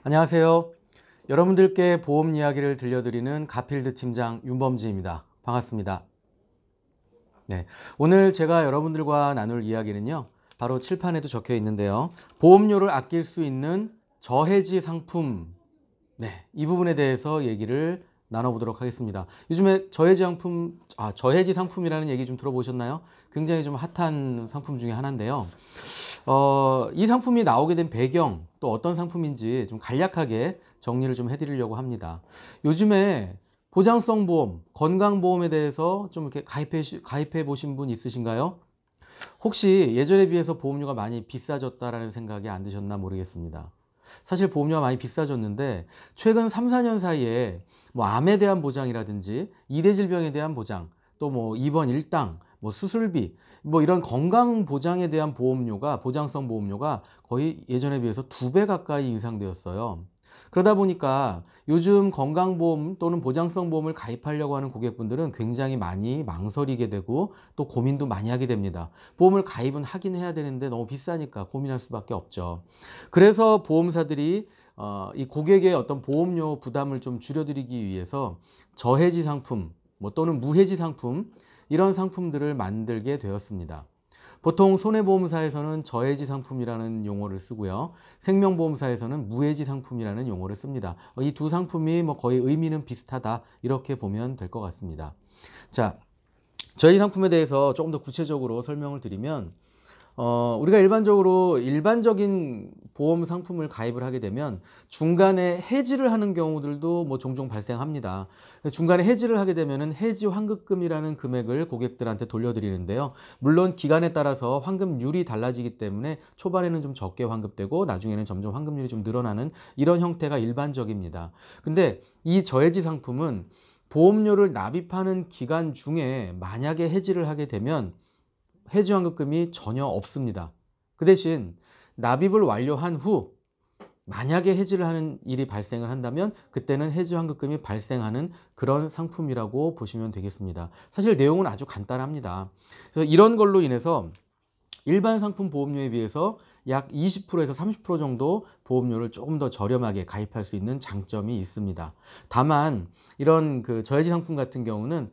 안녕하세요. 여러분들께 보험 이야기를 들려드리는 가필드 팀장 윤범지입니다. 반갑습니다. 네, 오늘 제가 여러분들과 나눌 이야기는요, 바로 칠판에도 적혀 있는데요. 보험료를 아낄 수 있는 저해지 상품, 이 부분에 대해서 얘기를 나눠보도록 하겠습니다. 요즘에 저해지 상품이라는 얘기 좀 들어보셨나요? 굉장히 좀 핫한 상품 중에 하나인데요. 이 상품이 나오게 된 배경, 또 어떤 상품인지 좀 간략하게 정리를 좀 해드리려고 합니다. 요즘에 보장성 보험, 건강보험에 대해서 좀 이렇게 가입해 보신 분 있으신가요? 혹시 예전에 비해서 보험료가 많이 비싸졌다라는 생각이 안 드셨나 모르겠습니다. 사실 보험료가 많이 비싸졌는데 최근 3, 4년 사이에 뭐 암에 대한 보장이라든지 이대 질병에 대한 보장, 또 뭐 입원 일당, 뭐 수술비, 뭐 이런 건강 보장에 대한 보험료가, 보장성 보험료가 거의 예전에 비해서 2배 가까이 인상되었어요. 그러다 보니까 요즘 건강보험 또는 보장성 보험을 가입하려고 하는 고객분들은 굉장히 많이 망설이게 되고 또 고민도 많이 하게 됩니다. 보험을 가입은 하긴 해야 되는데 너무 비싸니까 고민할 수밖에 없죠. 그래서 보험사들이 이 고객의 어떤 보험료 부담을 좀 줄여드리기 위해서 저해지 상품 또는 무해지 상품, 이런 상품들을 만들게 되었습니다. 보통 손해보험사에서는 저해지 상품이라는 용어를 쓰고요. 생명보험사에서는 무해지 상품이라는 용어를 씁니다. 이 두 상품이 거의 의미는 비슷하다, 이렇게 보면 될 것 같습니다. 자, 저해지 상품에 대해서 조금 더 구체적으로 설명을 드리면, 우리가 일반적인 보험 상품을 가입을 하게 되면 중간에 해지를 하는 경우들도 종종 발생합니다. 중간에 해지를 하게 되면은 해지 환급금이라는 금액을 고객들한테 돌려드리는데요. 물론 기간에 따라서 환급률이 달라지기 때문에 초반에는 좀 적게 환급되고 나중에는 점점 환급률이 좀 늘어나는 이런 형태가 일반적입니다. 근데 이 저해지 상품은 보험료를 납입하는 기간 중에 만약에 해지를 하게 되면 해지 환급금이 전혀 없습니다. 그 대신 납입을 완료한 후 만약에 해지를 하는 일이 발생을 한다면 그때는 해지 환급금이 발생하는 그런 상품이라고 보시면 되겠습니다. 사실 내용은 아주 간단합니다. 그래서 이런 걸로 인해서 일반 상품 보험료에 비해서 약 20%에서 30% 정도 보험료를 조금 더 저렴하게 가입할 수 있는 장점이 있습니다. 다만 이런 저해지 상품 같은 경우는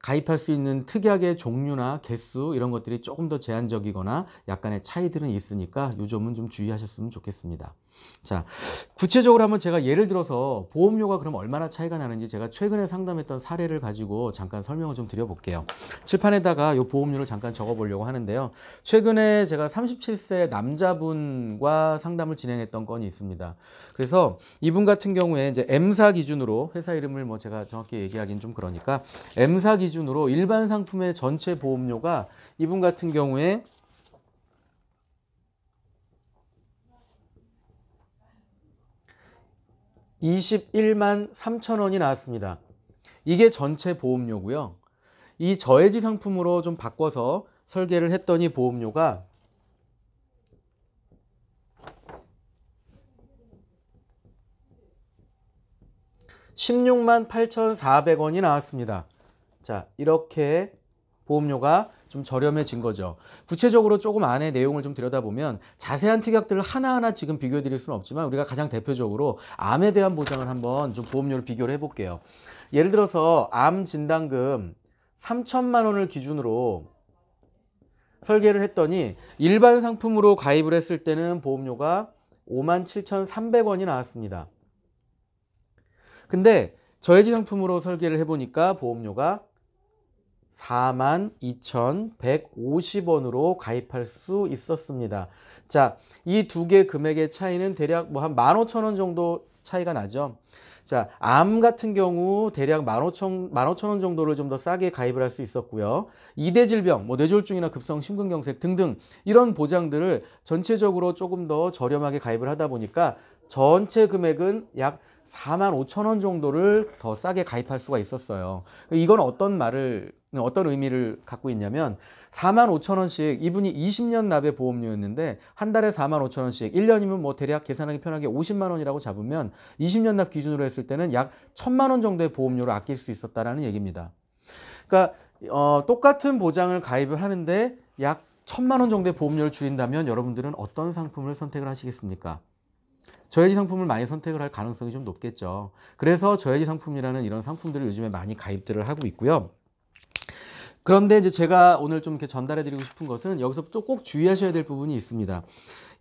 가입할 수 있는 특약의 종류나 개수, 이런 것들이 조금 더 제한적이거나 약간의 차이들은 있으니까 이 점은 좀 주의하셨으면 좋겠습니다. 자, 구체적으로 한번 제가 예를 들어서 보험료가 그럼 얼마나 차이가 나는지 제가 최근에 상담했던 사례를 가지고 잠깐 설명을 좀 드려볼게요. 칠판에다가 이 보험료를 잠깐 적어보려고 하는데요. 최근에 제가 37세 남자분과 상담을 진행했던 건이 있습니다. 그래서 이분 같은 경우에 이제 M사 기준으로, 회사 이름을 제가 정확히 얘기하기는 좀 그러니까 M사 기준으로 일반 상품의 전체 보험료가 이분 같은 경우에 21만 3천 원이 나왔습니다. 이게 전체 보험료고요. 이 저해지 상품으로 좀 바꿔서 설계를 했더니 보험료가 16만 8,400원이 나왔습니다. 자, 이렇게 보험료가 좀 저렴해진 거죠. 구체적으로 조금 안에 내용을 좀 들여다보면 자세한 특약들을 하나하나 지금 비교해 드릴 수는 없지만 우리가 가장 대표적으로 암에 대한 보장을 한번 좀 보험료를 비교를 해볼게요. 예를 들어서 암 진단금 3천만 원을 기준으로 설계를 했더니 일반 상품으로 가입을 했을 때는 보험료가 5만 7,300원이 나왔습니다. 근데 저해지 상품으로 설계를 해보니까 보험료가 42,150원으로 가입할 수 있었습니다. 자, 이 두 개 금액의 차이는 대략 한 15,000원 정도 차이가 나죠. 자, 암 같은 경우 대략 15,000원 정도를 좀 더 싸게 가입을 할 수 있었고요. 이대 질병, 뇌졸중이나 급성 심근경색 등등 이런 보장들을 전체적으로 조금 더 저렴하게 가입을 하다 보니까 전체 금액은 약 45,000원 정도를 더 싸게 가입할 수가 있었어요. 이건 어떤 의미를 갖고 있냐면 45,000원씩 이분이 20년 납의 보험료였는데 한 달에 45,000원씩 1년이면 대략 계산하기 편하게 50만 원이라고 잡으면 20년 납 기준으로 했을 때는 약 1,000만 원 정도의 보험료를 아낄 수 있었다라는 얘기입니다. 그러니까 똑같은 보장을 가입을 하는데 약 1,000만 원 정도의 보험료를 줄인다면 여러분들은 어떤 상품을 선택을 하시겠습니까? 저해지 상품을 많이 선택을 할 가능성이 좀 높겠죠. 그래서 저해지 상품이라는 이런 상품들을 요즘에 많이 가입들을 하고 있고요. 그런데 이제 제가 오늘 좀 이렇게 전달해 드리고 싶은 것은 여기서 또 꼭 주의하셔야 될 부분이 있습니다.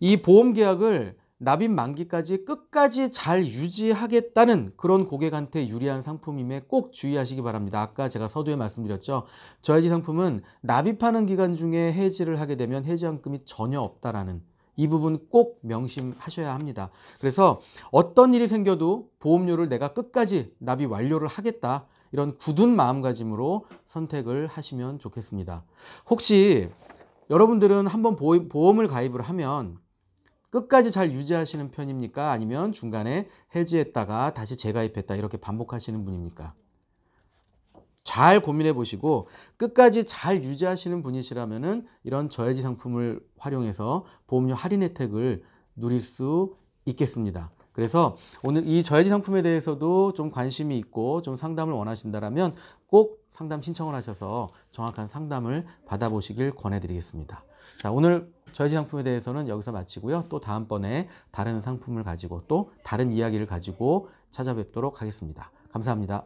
이 보험 계약을 납입 만기까지 끝까지 잘 유지하겠다는 그런 고객한테 유리한 상품임에 꼭 주의하시기 바랍니다. 아까 제가 서두에 말씀드렸죠. 저해지 상품은 납입하는 기간 중에 해지를 하게 되면 해지환급이 전혀 없다라는 이 부분 꼭 명심하셔야 합니다. 그래서 어떤 일이 생겨도 보험료를 내가 끝까지 납입 완료를 하겠다. 이런 굳은 마음가짐으로 선택을 하시면 좋겠습니다. 혹시 여러분들은 한번 보험을 가입을 하면 끝까지 잘 유지하시는 편입니까? 아니면 중간에 해지했다가 다시 재가입했다 이렇게 반복하시는 분입니까? 잘 고민해 보시고 끝까지 잘 유지하시는 분이시라면은 이런 저해지 상품을 활용해서 보험료 할인 혜택을 누릴 수 있겠습니다. 그래서 오늘 이 저해지 상품에 대해서도 좀 관심이 있고 좀 상담을 원하신다면 꼭 상담 신청을 하셔서 정확한 상담을 받아보시길 권해드리겠습니다. 자, 오늘 저해지 상품에 대해서는 여기서 마치고요. 또 다음번에 다른 상품을 가지고 또 다른 이야기를 가지고 찾아뵙도록 하겠습니다. 감사합니다.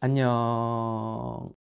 안녕.